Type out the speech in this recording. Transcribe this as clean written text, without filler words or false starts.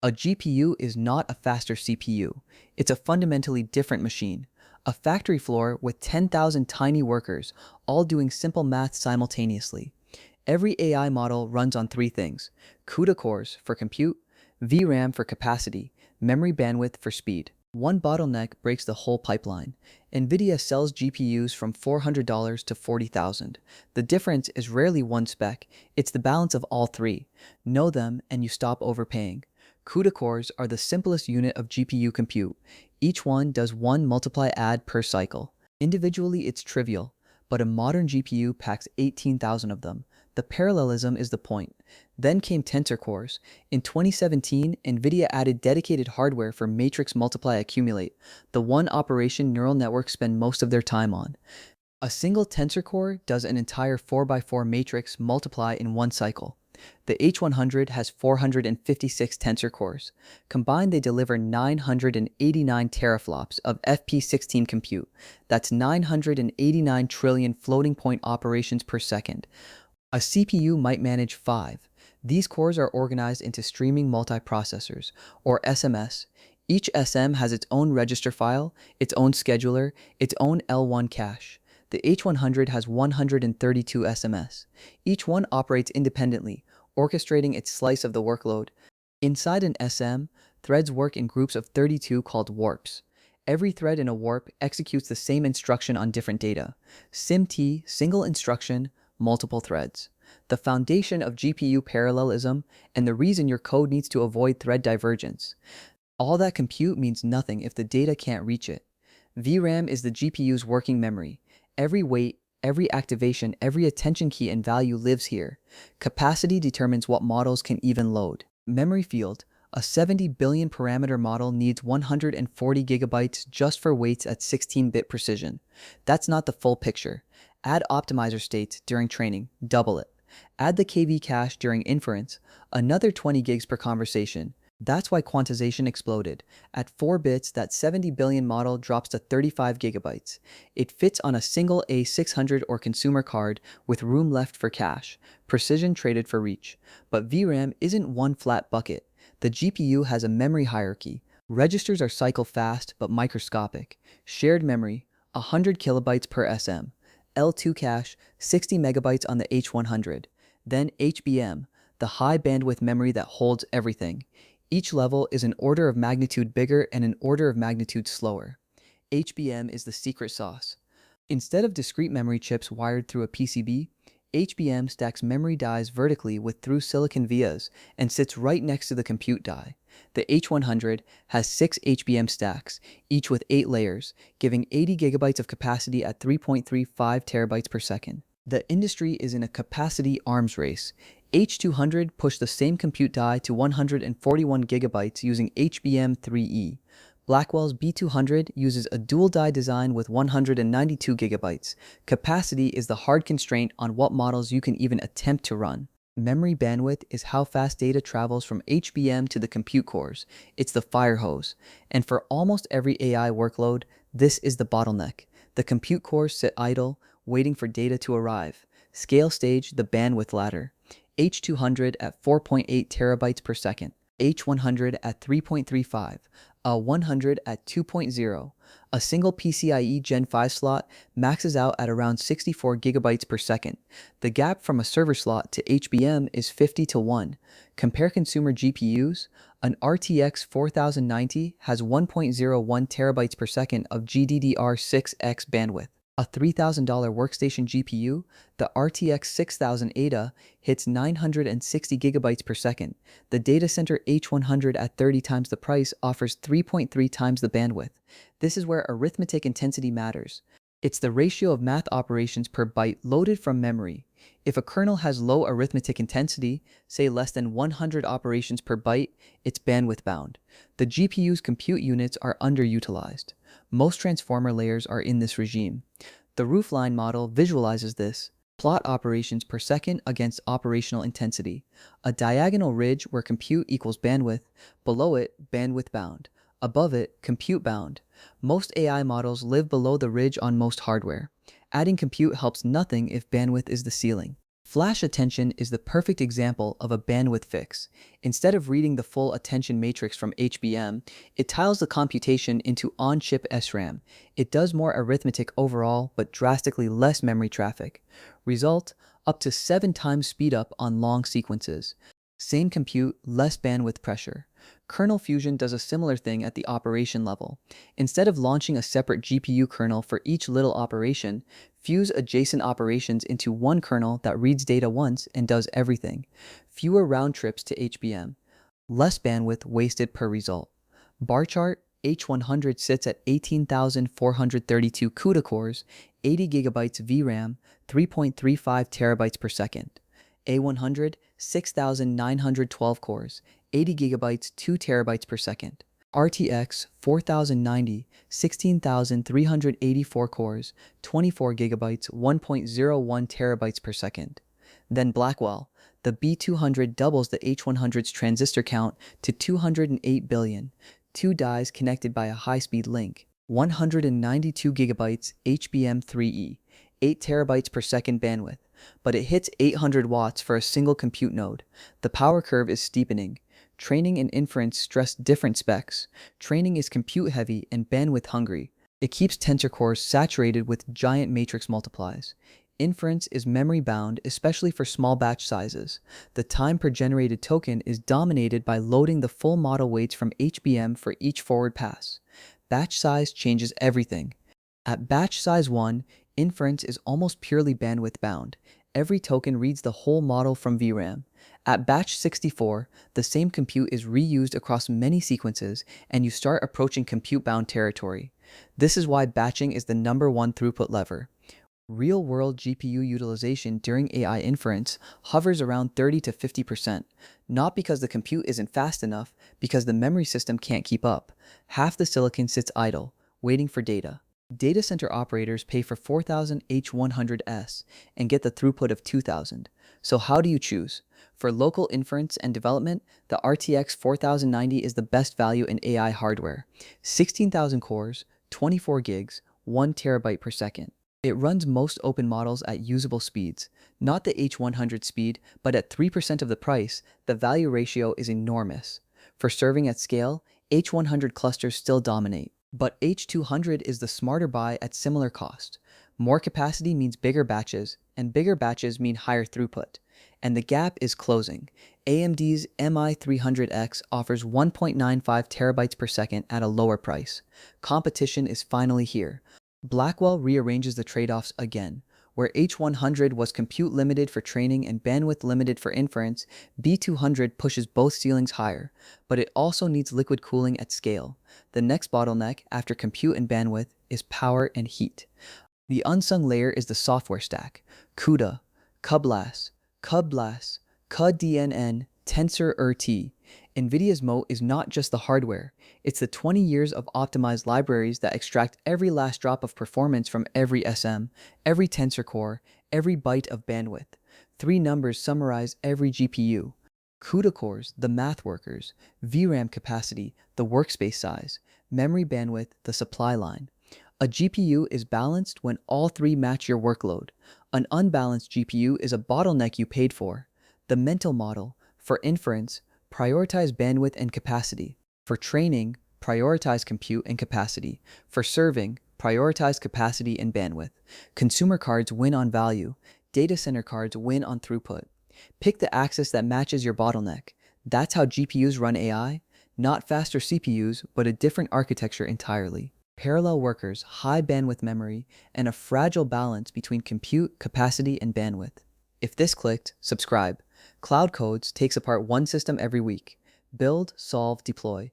A GPU is not a faster CPU. It's a fundamentally different machine. A factory floor with 10,000 tiny workers, all doing simple math simultaneously. Every AI model runs on three things: CUDA cores for compute, VRAM for capacity, memory bandwidth for speed. One bottleneck breaks the whole pipeline. Nvidia sells GPUs from $400 to $40,000. The difference is rarely one spec, it's the balance of all three. Know them and you stop overpaying. CUDA cores are the simplest unit of GPU compute. Each one does one multiply add per cycle. Individually, it's trivial, but a modern GPU packs 18,000 of them. The parallelism is the point. Then came Tensor Cores. In 2017, Nvidia added dedicated hardware for matrix multiply accumulate, the one operation neural networks spend most of their time on. A single Tensor Core does an entire 4x4 matrix multiply in one cycle. The H100 has 456 Tensor Cores. Combined, they deliver 989 teraflops of FP16 compute. That's 989 trillion floating point operations per second. A CPU might manage 5. These cores are organized into streaming multiprocessors, or SMS. Each SM has its own register file, its own scheduler, its own L1 cache. The H100 has 132 SMS. Each one operates independently, orchestrating its slice of the workload. Inside an SM, threads work in groups of 32 called warps. Every thread in a warp executes the same instruction on different data. SIMT, single instruction, multiple threads. The foundation of GPU parallelism and the reason your code needs to avoid thread divergence. All that compute means nothing if the data can't reach it. VRAM is the GPU's working memory. Every wait, every activation, every attention key and value lives here. Capacity determines what models can even load. Memory field. A 70 billion parameter model needs 140 gigabytes just for weights at 16-bit precision. That's not the full picture. Add optimizer states during training, double it. Add the KV cache during inference, another 20 gigs per conversation. That's why quantization exploded. At 4 bits, that 70 billion model drops to 35 gigabytes. It fits on a single A600 or consumer card with room left for cache, precision traded for reach. But VRAM isn't one flat bucket. The GPU has a memory hierarchy. Registers are cycle fast but microscopic. Shared memory, 100 kilobytes per SM. L2 cache, 60 megabytes on the H100. Then HBM, the high bandwidth memory that holds everything. Each level is an order of magnitude bigger and an order of magnitude slower. HBM is the secret sauce. Instead of discrete memory chips wired through a PCB, HBM stacks memory dies vertically with through-silicon vias and sits right next to the compute die. The H100 has 6 HBM stacks, each with 8 layers, giving 80 gigabytes of capacity at 3.35 terabytes per second. The industry is in a capacity arms race. H200 pushed the same compute die to 141 gigabytes using HBM3E. Blackwell's B200 uses a dual die design with 192 gigabytes. Capacity is the hard constraint on what models you can even attempt to run. Memory bandwidth is how fast data travels from HBM to the compute cores. It's the firehose. And for almost every AI workload, this is the bottleneck. The compute cores sit idle, waiting for data to arrive. Scale stage the bandwidth ladder. H200 at 4.8 terabytes per second. H100 at 3.35, a 100 at 2.0. A single PCIe Gen 5 slot maxes out at around 64 gigabytes per second. The gap from a server slot to HBM is 50 to 1. Compare consumer GPUs. An RTX 4090 has 1.01 terabytes per second of GDDR6X bandwidth. A $3,000 workstation GPU, the RTX 6000 Ada, hits 960 gigabytes per second. The data center H100 at 30 times the price offers 3.3 times the bandwidth. This is where arithmetic intensity matters. It's the ratio of math operations per byte loaded from memory. If a kernel has low arithmetic intensity, say less than 100 operations per byte, it's bandwidth bound. The GPU's compute units are underutilized. Most transformer layers are in this regime. The Roofline model visualizes this. Plot operations per second against operational intensity. A diagonal ridge where compute equals bandwidth, below it, bandwidth bound. Above it, compute bound. Most AI models live below the ridge on most hardware. Adding compute helps nothing if bandwidth is the ceiling. FlashAttention is the perfect example of a bandwidth fix. Instead of reading the full attention matrix from HBM, it tiles the computation into on-chip SRAM. It does more arithmetic overall, but drastically less memory traffic. Result, up to 7 times speed up on long sequences. Same compute, less bandwidth pressure. Kernel Fusion does a similar thing at the operation level. Instead of launching a separate GPU kernel for each little operation, fuse adjacent operations into one kernel that reads data once and does everything. Fewer round trips to HBM. Less bandwidth wasted per result. Bar chart, H100 sits at 18,432 CUDA cores, 80 GB VRAM, 3.35 terabytes per second. A100, 6,912 cores, 80 GB, 2 terabytes per second. RTX 4090, 16,384 cores, 24 GB, 1.01 terabytes per second. Then Blackwell, the B200 doubles the H100's transistor count to 208 billion, 2 dies connected by a high-speed link, 192 GB HBM3E, 8 terabytes per second bandwidth, but it hits 800 watts for a single compute node. The power curve is steepening. Training and inference stress different specs. Training is compute-heavy and bandwidth-hungry. It keeps Tensor Cores saturated with giant matrix multiplies. Inference is memory-bound, especially for small batch sizes. The time per generated token is dominated by loading the full model weights from HBM for each forward pass. Batch size changes everything. At batch size 1, inference is almost purely bandwidth-bound. Every token reads the whole model from VRAM. At batch 64, the same compute is reused across many sequences, and you start approaching compute-bound territory. This is why batching is the #1 throughput lever. Real-world GPU utilization during AI inference hovers around 30 to 50%, not because the compute isn't fast enough, because the memory system can't keep up. Half the silicon sits idle, waiting for data. Data center operators pay for 4000 H100S and get the throughput of 2000. So how do you choose? For local inference and development, the RTX 4090 is the best value in AI hardware. 16,000 cores, 24 gigs, 1 terabyte per second. It runs most open models at usable speeds, not the H100 speed, but at 3% of the price, the value ratio is enormous. For serving at scale, H100 clusters still dominate. But H200 is the smarter buy at similar cost. More capacity means bigger batches, and bigger batches mean higher throughput. And the gap is closing. AMD's MI300X offers 1.95 terabytes per second at a lower price. Competition is finally here. Blackwell rearranges the trade-offs again. Where H100 was compute limited for training and bandwidth limited for inference, B200 pushes both ceilings higher, but it also needs liquid cooling at scale. The next bottleneck after compute and bandwidth is power and heat. The unsung layer is the software stack. CUDA, CUBLAS, CUDNN, Tensor Nvidia's Moat is not just the hardware, it's the 20 years of optimized libraries that extract every last drop of performance from every SM, every tensor core, every byte of bandwidth. 3 numbers summarize every GPU. CUDA cores, the math workers, VRAM capacity, the workspace size, memory bandwidth, the supply line. A GPU is balanced when all 3 match your workload. An unbalanced GPU is a bottleneck you paid for. The mental model, for inference, prioritize bandwidth and capacity. For training, prioritize compute and capacity. For serving, prioritize capacity and bandwidth. Consumer cards win on value. Data center cards win on throughput. Pick the axis that matches your bottleneck. That's how GPUs run AI. Not faster CPUs, but a different architecture entirely. Parallel workers, high bandwidth memory, and a fragile balance between compute, capacity, and bandwidth. If this clicked, subscribe. Cloud Codes takes apart one system every week. Build, solve, deploy.